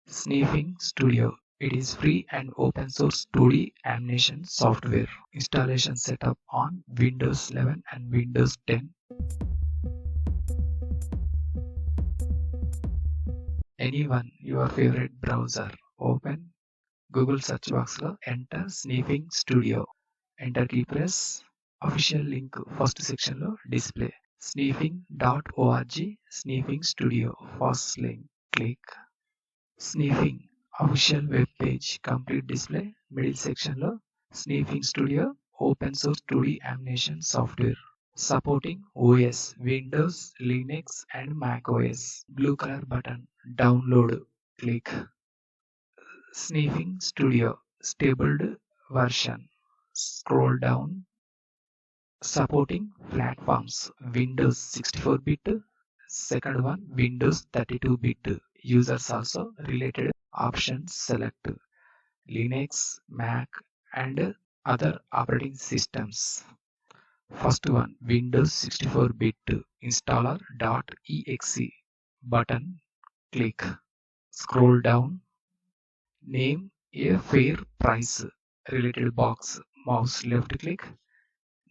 Synfig Studio. It is free and open source 2D animation software. Installation setup on Windows 11 and Windows 10. Anyone your favorite browser. Open Google search box lo enter Synfig Studio. Enter key press. Official link first section lo display. Synfig.org Synfig Studio. First link. Click. Synfig official web page complete display. Middle section lo Synfig Studio open source 2D animation software supporting OS, Windows, Linux and Mac OS. Blue color button download. Click. Synfig Studio stabled version. Scroll down. Supporting platforms Windows 64-bit, second one Windows 32-bit. Users also related options select Linux, Mac and other operating systems. First one Windows 64-bit installer.exe button. Click. Scroll down. Name a fair price related box. Mouse left click.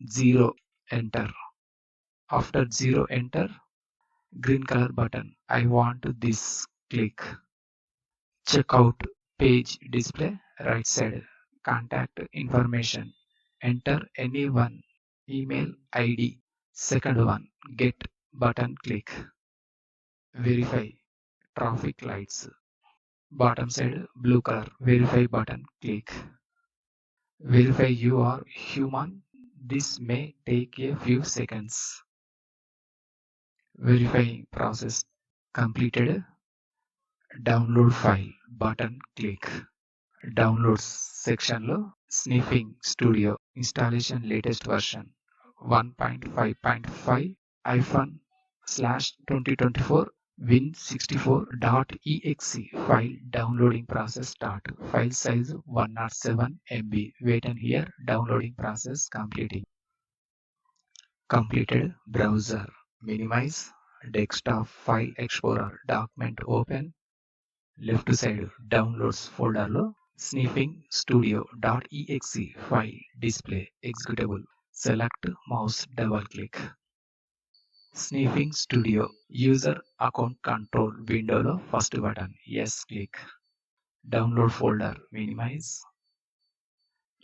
0 enter. After 0 enter, green color button. I want this. Click. Checkout page display right side. Contact information. Enter any one. Email ID. Second one. Get button. Click. Verify. Traffic lights. Bottom side blue color. Verify button. Click. Verify you are human. This may take a few seconds. Verifying process completed. Download file button. Click. Downloads section lo Synfig Studio installation latest version 1.5.5 iPhone/2024 Win64.exe file downloading process start. File size 107 MB. Wait and here downloading process completing. Completed. Browser. Minimize. Desktop file explorer. Document open. Left side downloads folder lo Synfig Studio.exe file display executable. Select mouse double click. Synfig Studio user account control window lo first button. Yes click. Download folder minimize.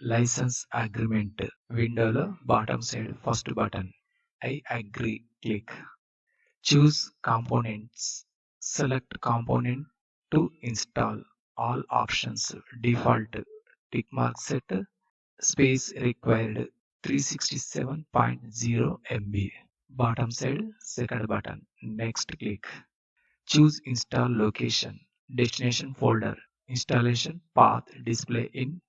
License agreement window lo bottom side first button. I agree. Click. Choose components. Select component to install. All options default. Tick mark set. Space required 367.0 MB. Bottom side second button. Next click. Choose install location. Destination folder. Installation path display in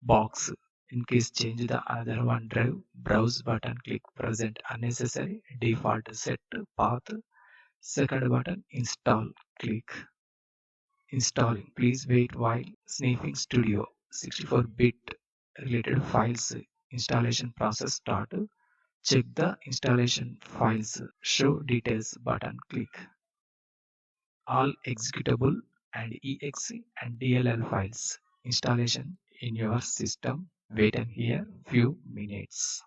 box. In case change the other one drive, browse button click. Present unnecessary. Default set path. Second button install. Click. Installing. Please wait while Synfig Studio 64-bit related files installation process start. Check the installation files. Show details button click. All executable and exe and DLL files installation in your system. Wait and here few minutes.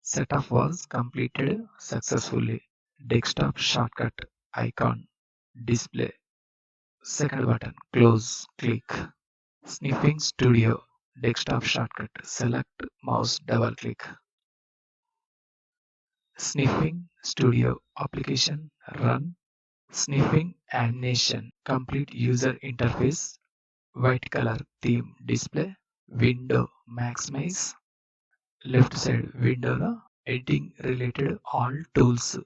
Setup was completed successfully. Desktop shortcut icon display. Second button close. Click. Synfig Studio desktop shortcut. Select mouse double click. Synfig Studio application run. Synfig animation complete user interface. White color theme display. Window maximize. Left side window lo editing related all tools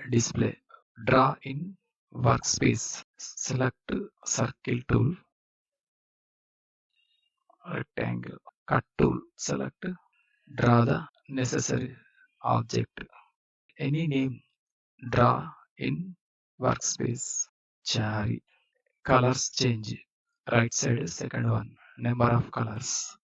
display. Draw in workspace. Select circle tool. Rectangle. Cut tool. Select. Draw the necessary object. Any name. Draw in workspace. Cherry. Colors change. Right side second one. Number of colors.